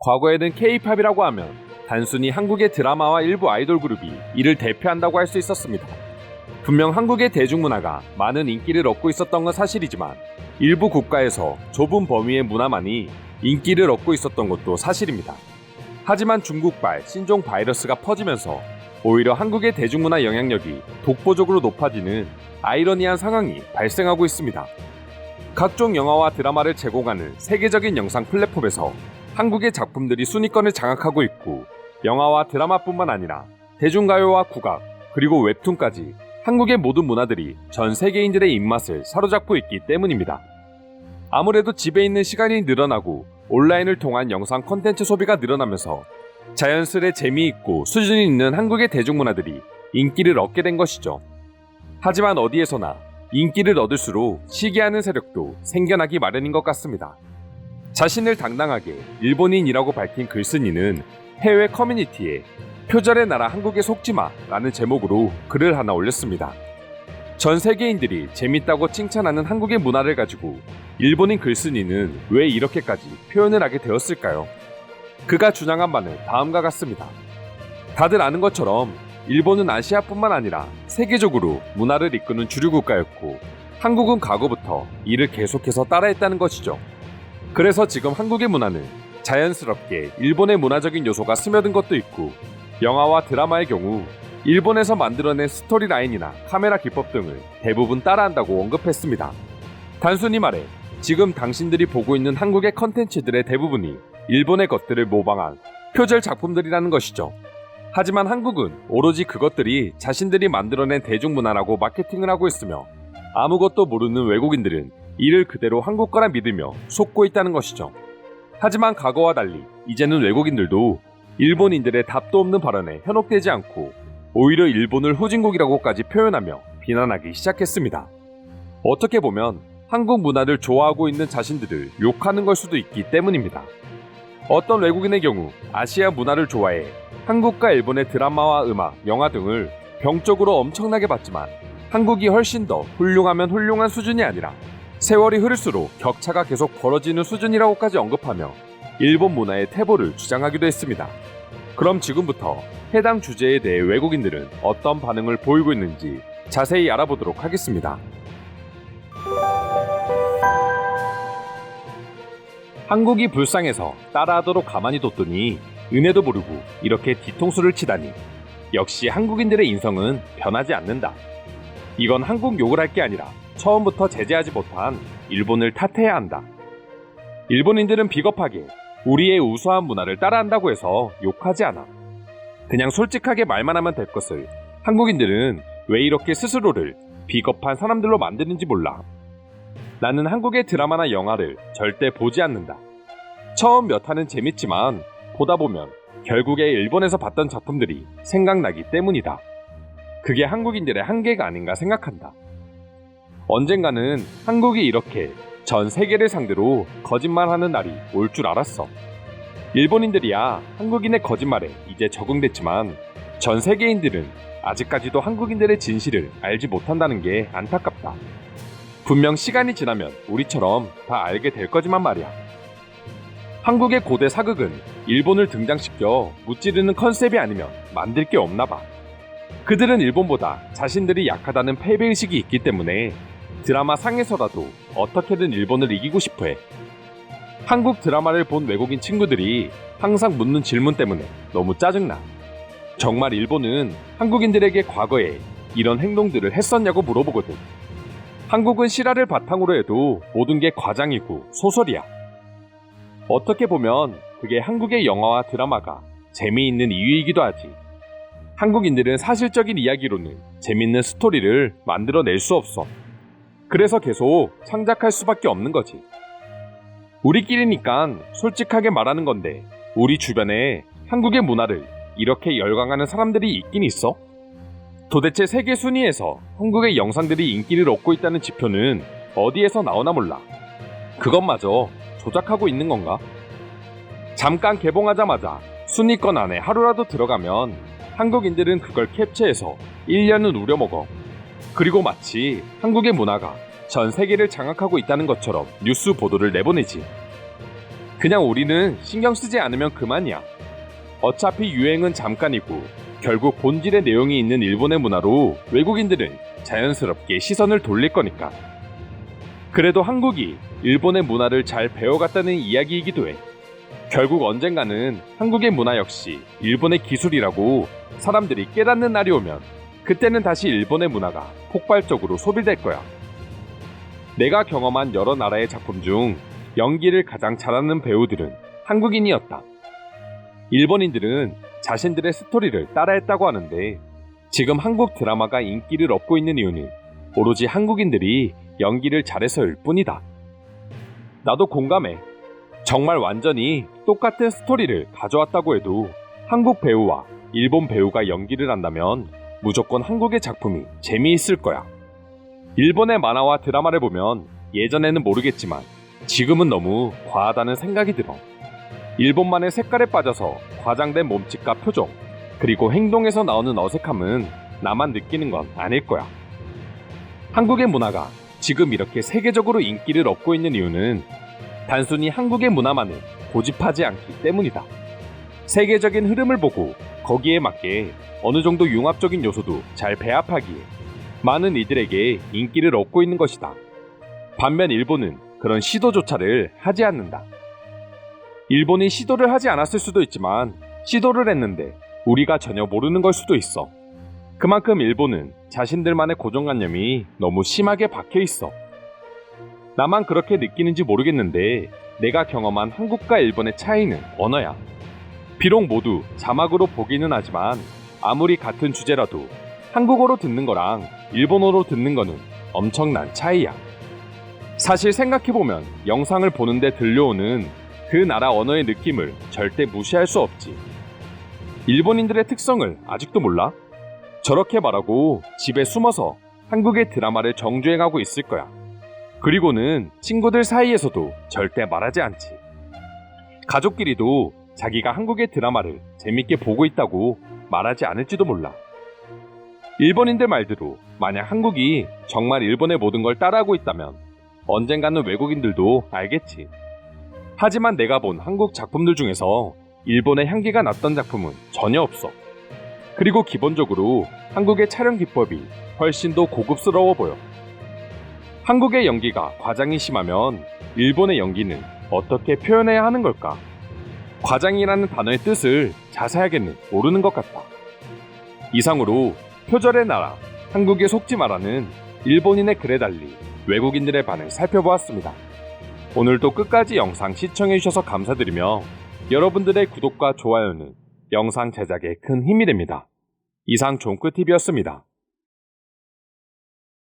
과거에는 K-팝이라고 하면 단순히 한국의 드라마와 일부 아이돌 그룹이 이를 대표한다고 할 수 있었습니다. 분명 한국의 대중문화가 많은 인기를 얻고 있었던 건 사실이지만 일부 국가에서 좁은 범위의 문화만이 인기를 얻고 있었던 것도 사실입니다. 하지만 중국발 신종 바이러스가 퍼지면서 오히려 한국의 대중문화 영향력이 독보적으로 높아지는 아이러니한 상황이 발생하고 있습니다. 각종 영화와 드라마를 제공하는 세계적인 영상 플랫폼에서 한국의 작품들이 순위권을 장악하고 있고, 영화와 드라마뿐만 아니라 대중가요와 국악, 그리고 웹툰까지 한국의 모든 문화들이 전 세계인들의 입맛을 사로잡고 있기 때문입니다. 아무래도 집에 있는 시간이 늘어나고 온라인을 통한 영상 콘텐츠 소비가 늘어나면서 자연스레 재미있고 수준이 있는 한국의 대중문화들이 인기를 얻게 된 것이죠. 하지만 어디에서나 인기를 얻을수록 시기하는 세력도 생겨나기 마련인 것 같습니다. 자신을 당당하게 일본인이라고 밝힌 글쓴이는 해외 커뮤니티에 표절의 나라 한국에 속지마 라는 제목으로 글을 하나 올렸습니다. 전 세계인들이 재밌다고 칭찬하는 한국의 문화를 가지고 일본인 글쓴이는 왜 이렇게까지 표현을 하게 되었을까요? 그가 주장한 바는 다음과 같습니다. 다들 아는 것처럼 일본은 아시아뿐만 아니라 세계적으로 문화를 이끄는 주류 국가였고, 한국은 과거부터 이를 계속해서 따라했다는 것이죠. 그래서 지금 한국의 문화는 자연스럽게 일본의 문화적인 요소가 스며든 것도 있고, 영화와 드라마의 경우 일본에서 만들어낸 스토리라인이나 카메라 기법 등을 대부분 따라한다고 언급했습니다. 단순히 말해 지금 당신들이 보고 있는 한국의 컨텐츠들의 대부분이 일본의 것들을 모방한 표절 작품들이라는 것이죠. 하지만 한국은 오로지 그것들이 자신들이 만들어낸 대중문화라고 마케팅을 하고 있으며, 아무것도 모르는 외국인들은 이를 그대로 한국 거라 믿으며 속고 있다는 것이죠. 하지만 과거와 달리 이제는 외국인들도 일본인들의 답도 없는 발언에 현혹되지 않고 오히려 일본을 후진국이라고까지 표현하며 비난하기 시작했습니다. 어떻게 보면 한국 문화를 좋아하고 있는 자신들을 욕하는 걸 수도 있기 때문입니다. 어떤 외국인의 경우 아시아 문화를 좋아해 한국과 일본의 드라마와 음악, 영화 등을 병적으로 엄청나게 봤지만 한국이 훨씬 더 훌륭하면 훌륭한 수준이 아니라 세월이 흐를수록 격차가 계속 벌어지는 수준이라고까지 언급하며 일본 문화의 태보를 주장하기도 했습니다. 그럼 지금부터 해당 주제에 대해 외국인들은 어떤 반응을 보이고 있는지 자세히 알아보도록 하겠습니다. 한국이 불쌍해서 따라하도록 가만히 뒀더니 은혜도 모르고 이렇게 뒤통수를 치다니, 역시 한국인들의 인성은 변하지 않는다. 이건 한국 욕을 할 게 아니라 처음부터 제재하지 못한 일본을 탓해야 한다. 일본인들은 비겁하게 우리의 우수한 문화를 따라한다고 해서 욕하지 않아. 그냥 솔직하게 말만 하면 될 것을 한국인들은 왜 이렇게 스스로를 비겁한 사람들로 만드는지 몰라. 나는 한국의 드라마나 영화를 절대 보지 않는다. 처음 몇 화는 재밌지만 보다 보면 결국에 일본에서 봤던 작품들이 생각나기 때문이다. 그게 한국인들의 한계가 아닌가 생각한다. 언젠가는 한국이 이렇게 전 세계를 상대로 거짓말하는 날이 올 줄 알았어. 일본인들이야 한국인의 거짓말에 이제 적응됐지만 전 세계인들은 아직까지도 한국인들의 진실을 알지 못한다는 게 안타깝다. 분명 시간이 지나면 우리처럼 다 알게 될 거지만 말이야. 한국의 고대 사극은 일본을 등장시켜 무찌르는 컨셉이 아니면 만들 게 없나 봐. 그들은 일본보다 자신들이 약하다는 패배의식이 있기 때문에 드라마 상에서라도 어떻게든 일본을 이기고 싶어해. 한국 드라마를 본 외국인 친구들이 항상 묻는 질문 때문에 너무 짜증나. 정말 일본은 한국인들에게 과거에 이런 행동들을 했었냐고 물어보거든. 한국은 실화를 바탕으로 해도 모든 게 과장이고 소설이야. 어떻게 보면 그게 한국의 영화와 드라마가 재미있는 이유이기도 하지. 한국인들은 사실적인 이야기로는 재밌는 스토리를 만들어낼 수 없어. 그래서 계속 창작할 수밖에 없는 거지. 우리끼리니까 솔직하게 말하는 건데, 우리 주변에 한국의 문화를 이렇게 열광하는 사람들이 있긴 있어? 도대체 세계 순위에서 한국의 영상들이 인기를 얻고 있다는 지표는 어디에서 나오나 몰라. 그것마저 조작하고 있는 건가? 잠깐 개봉하자마자 순위권 안에 하루라도 들어가면 한국인들은 그걸 캡처해서 1년은 우려먹어. 그리고 마치 한국의 문화가 전 세계를 장악하고 있다는 것처럼 뉴스 보도를 내보내지. 그냥 우리는 신경 쓰지 않으면 그만이야. 어차피 유행은 잠깐이고 결국 본질의 내용이 있는 일본의 문화로 외국인들은 자연스럽게 시선을 돌릴 거니까. 그래도 한국이 일본의 문화를 잘 배워갔다는 이야기이기도 해. 결국 언젠가는 한국의 문화 역시 일본의 기술이라고 사람들이 깨닫는 날이 오면 그때는 다시 일본의 문화가 폭발적으로 소비될 거야. 내가 경험한 여러 나라의 작품 중 연기를 가장 잘하는 배우들은 한국인이었다. 일본인들은 자신들의 스토리를 따라했다고 하는데 지금 한국 드라마가 인기를 얻고 있는 이유는 오로지 한국인들이 연기를 잘해서일 뿐이다. 나도 공감해. 정말 완전히 똑같은 스토리를 가져왔다고 해도 한국 배우와 일본 배우가 연기를 한다면 무조건 한국의 작품이 재미있을 거야. 일본의 만화와 드라마를 보면 예전에는 모르겠지만 지금은 너무 과하다는 생각이 들어. 일본만의 색깔에 빠져서 과장된 몸짓과 표정, 그리고 행동에서 나오는 어색함은 나만 느끼는 건 아닐 거야. 한국의 문화가 지금 이렇게 세계적으로 인기를 얻고 있는 이유는 단순히 한국의 문화만을 고집하지 않기 때문이다. 세계적인 흐름을 보고 거기에 맞게 어느 정도 융합적인 요소도 잘 배합하기에 많은 이들에게 인기를 얻고 있는 것이다. 반면 일본은 그런 시도조차를 하지 않는다. 일본이 시도를 하지 않았을 수도 있지만 시도를 했는데 우리가 전혀 모르는 걸 수도 있어. 그만큼 일본은 자신들만의 고정관념이 너무 심하게 박혀 있어. 나만 그렇게 느끼는지 모르겠는데 내가 경험한 한국과 일본의 차이는 언어야. 비록 모두 자막으로 보기는 하지만 아무리 같은 주제라도 한국어로 듣는 거랑 일본어로 듣는 거는 엄청난 차이야. 사실 생각해보면 영상을 보는데 들려오는 그 나라 언어의 느낌을 절대 무시할 수 없지. 일본인들의 특성을 아직도 몰라? 저렇게 말하고 집에 숨어서 한국의 드라마를 정주행하고 있을 거야. 그리고는 친구들 사이에서도 절대 말하지 않지. 가족끼리도 자기가 한국의 드라마를 재밌게 보고 있다고 말하지 않을지도 몰라. 일본인들 말대로 만약 한국이 정말 일본의 모든 걸 따라하고 있다면 언젠가는 외국인들도 알겠지. 하지만 내가 본 한국 작품들 중에서 일본의 향기가 났던 작품은 전혀 없어. 그리고 기본적으로 한국의 촬영 기법이 훨씬 더 고급스러워 보여. 한국의 연기가 과장이 심하면 일본의 연기는 어떻게 표현해야 하는 걸까? 과장이라는 단어의 뜻을 자세하게는 모르는 것 같다. 이상으로 표절의 나라, 한국에 속지 마라는 일본인의 글에 달리 외국인들의 반응을 살펴보았습니다. 오늘도 끝까지 영상 시청해주셔서 감사드리며 여러분들의 구독과 좋아요는 영상 제작에 큰 힘이 됩니다. 이상 종크TV였습니다.